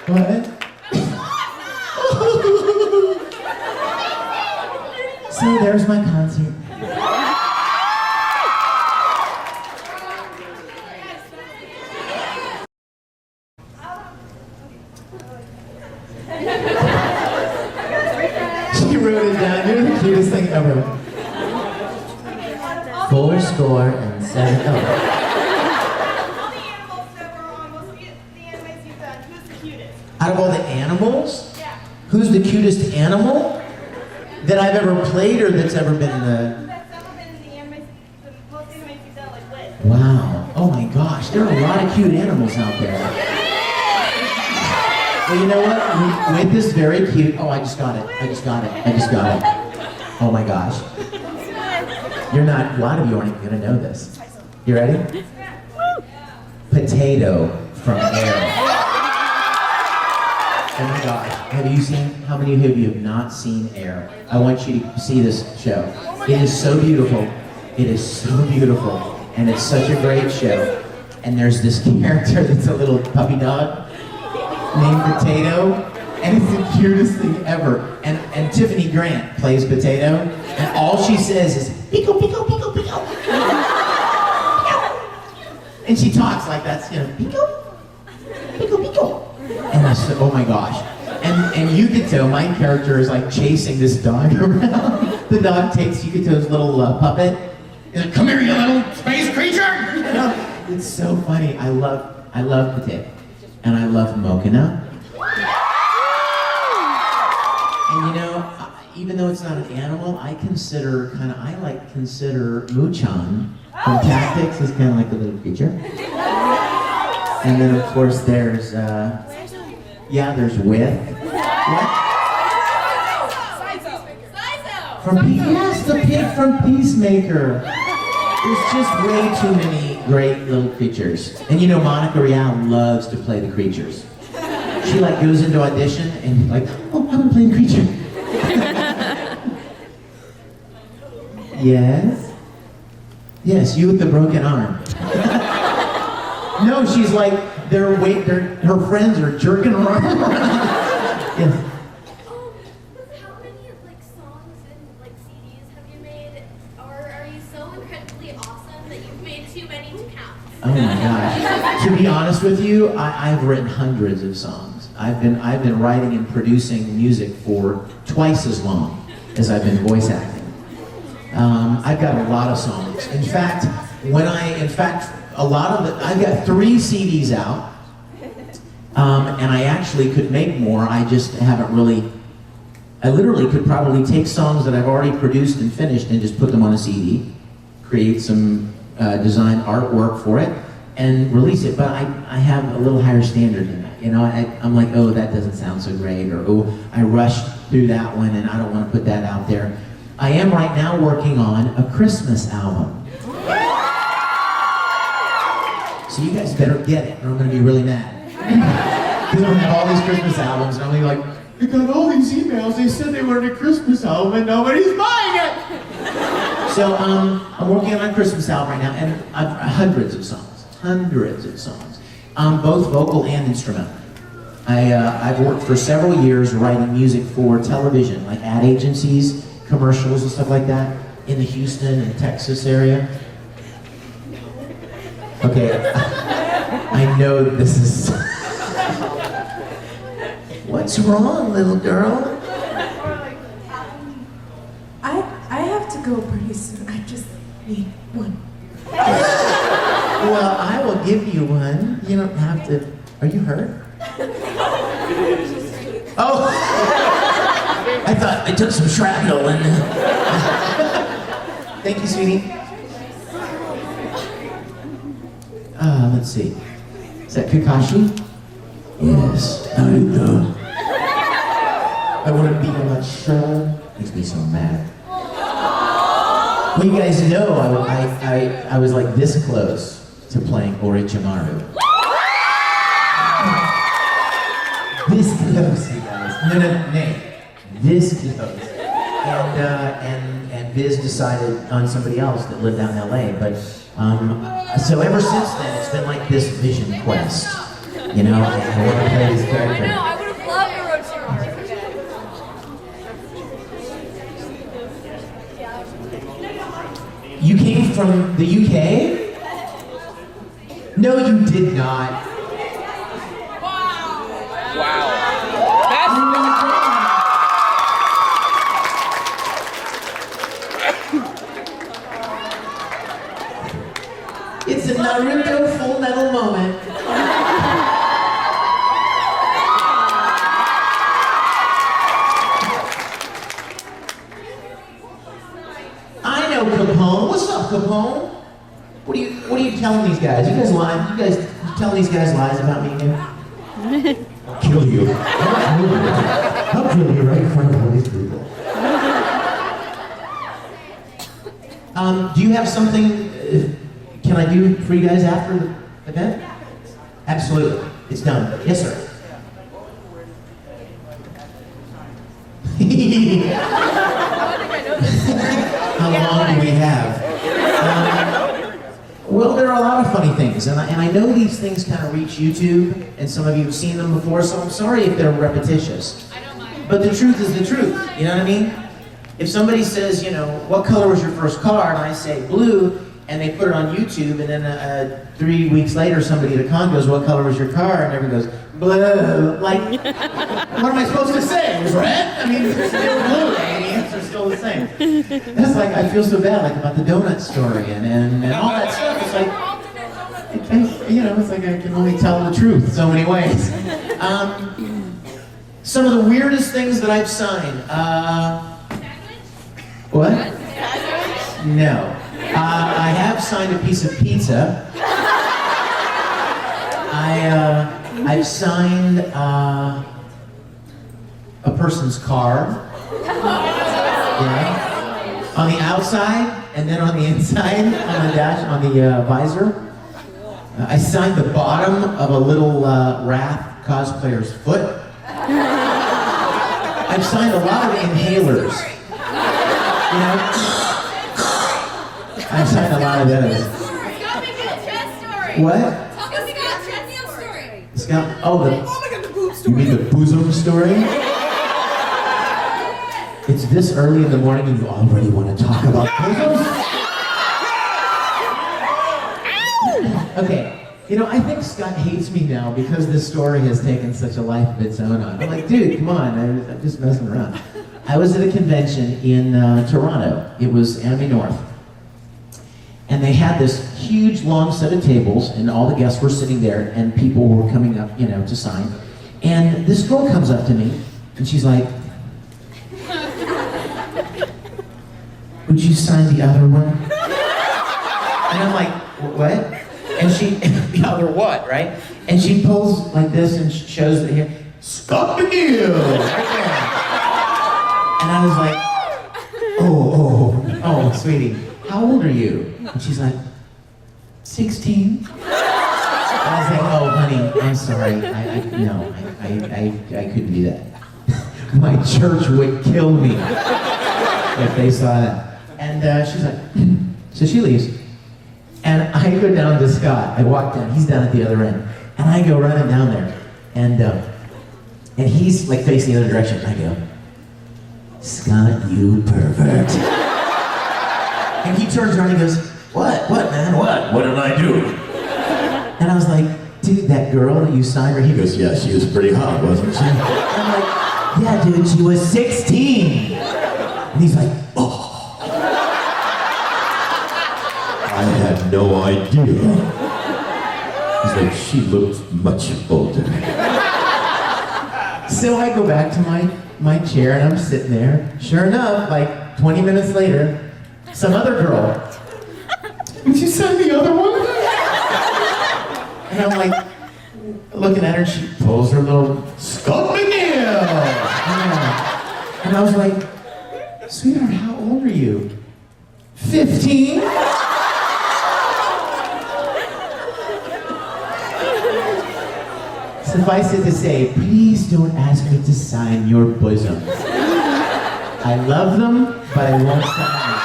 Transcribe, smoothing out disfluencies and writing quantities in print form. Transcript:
What? So there's my concert. She wrote it down. You're the cutest thing ever. 407. All the animals that were on most of the animes you've done, who's the cutest? Out of all the animals, Yeah. who's the cutest animal that I've ever played or that's ever been in the... That's ever been in the animes, the most animes you've done, like with. Wow. Oh my gosh, there are a lot of cute animals out there. Well, you know what? With is very cute. Oh, I just got it. I just got it. Oh my gosh. You're not, a lot of you aren't even gonna know this. You ready? Potato from Air. Oh my gosh. Have you seen, how many of you have not seen Air? I want you to see this show. It is so beautiful. It is so beautiful. And it's such a great show. And there's this character that's a little puppy dog named Potato. And it's the cutest thing ever. And Tiffany Grant plays Potato. And all she says is, pico, pico, pico, pico. And she talks like that's, you know, pico, pico, pico. And I said, oh my gosh. And you could tell my character is like chasing this dog around. The dog takes Yukito's little puppet. He's like, come here, you little space creature! You know? It's so funny. I love Potato. And I love Mokina. And you know, even though it's not an animal, I consider Muchan from Tactics is kind of like a little creature. And then of course there's, there's With. What? Yes, the pig from Peacemaker. There's just way too many great little creatures. And you know, Monica Rial loves to play the creatures. She like goes into audition and like, oh, I'm gonna play the creature. Yes? Yes, you with the broken arm. No, she's like, her friends are jerking her arm around. Yes. How many like songs and like CDs have you made? Or are you so incredibly awesome that you've made too many to count? Oh my gosh. To be honest with you, I've written hundreds of songs. I've been writing and producing music for twice as long as I've been voice acting. I've got a lot of songs. In fact, I've got 3 CDs out, and I actually could make more. I just haven't really. I literally could probably take songs that I've already produced and finished and just put them on a CD, create some design artwork for it, and release it. But I have a little higher standard than that. You know, I'm like, oh, that doesn't sound so great, or oh, I rushed through that one and I don't want to put that out there. I am right now working on a Christmas album. So you guys better get it, or I'm going to be really mad. Because I'm going to have all these Christmas albums, and I'm going to be like, I got all these emails, they said they wanted a Christmas album, and nobody's buying it! So I'm working on a Christmas album right now, and I've hundreds of songs, both vocal and instrumental. I've worked for several years writing music for television, like ad agencies, commercials and stuff like that, in the Houston and Texas area. Okay, I know this is... What's wrong, little girl? I have to go pretty soon. I just need one. Well, I will give you one. You don't have to... Are you hurt? Oh! I thought I took some shrapnel and... Thank you, sweetie. Let's see. Is that Kakashi? Yes. How do you go? I want to be on that show. Makes me so mad. Well, you guys know I was like this close to playing Orochimaru. This close, you guys. No, this close. And Viz decided on somebody else that lived out in LA. But so ever since then, it's been like this vision quest. You know, I want to play this I character. know, I would have loved a road trip. You came from the UK? No, you did not. Wow. It's a Naruto Full Metal moment. I know Capone. What's up, Capone? What are you telling these guys? You guys lying? You guys telling these guys lies about me again? I'll kill you. I'll kill you right in front of all these people. Do you have something? Can I do for you guys after the event? Absolutely. It's done. Yes, sir. How long do we have? Well, there are a lot of funny things, and I know these things kind of reach YouTube, and some of you have seen them before, so I'm sorry if they're repetitious. I don't mind. But the truth is the truth, you know what I mean? If somebody says, you know, what color was your first car, and I say blue, and they put it on YouTube, and then 3 weeks later somebody at a con goes, what color was your car? And everyone goes, blue. Like, what am I supposed to say? It was red? I mean, it's still blue, and the answer's still the same. That's like, I feel so bad, like about the donut story and all that stuff. It's like, you know, it's like I can only tell the truth so many ways. Some of the weirdest things that I've signed. What? No. I have signed a piece of pizza. I've signed a person's car. Yeah. On the outside, and then on the inside, on the dash, on the visor. I signed the bottom of a little Wrath cosplayer's foot. I've signed a lot of inhalers. You know? I've signed a lot of those. Scott, make it a Trent story. What? Tell us Scott Trent's story. Scott? Oh, Oh my god, the boob you story. mean the bosom story? It's this early in the morning and you already want to talk about bosoms? Okay, you know, I think Scott hates me now because this story has taken such a life of its own on. I'm like, dude, come on, I'm just messing around. I was at a convention in Toronto. It was Anime North. And they had this huge long set of tables and all the guests were sitting there and people were coming up, you know, to sign. And this girl comes up to me and she's like, would you sign the other one? And I'm like, what? And she, the other what, right? And she pulls like this and shows it here, Scott McNeil, right there. And I was like, oh, sweetie, how old are you? And she's like, 16. And I was like, oh, honey, I'm sorry. I couldn't do that. My church would kill me if they saw that. And she's like, so she leaves. And I go down to Scott. I walk down. He's down at the other end. And I go running down there. And he's like facing the other direction. And I go, Scott, you pervert. And he turns around and goes, what, man, what? What did I do? And I was like, dude, that girl that you signed her, he goes, yeah, she was pretty hot, wasn't she? And I'm like, yeah, dude, she was 16. And he's like, oh. I had no idea. He's like, she looked much older. So I go back to my chair and I'm sitting there. Sure enough, like 20 minutes later, some other girl. Would you sign the other one? And I'm like, looking at her, and she pulls her little Scott McNeil. Yeah. And I was like, sweetheart, how old are you? 15? Suffice it to say, please don't ask me to sign your bosoms. I love them, but I won't sign them.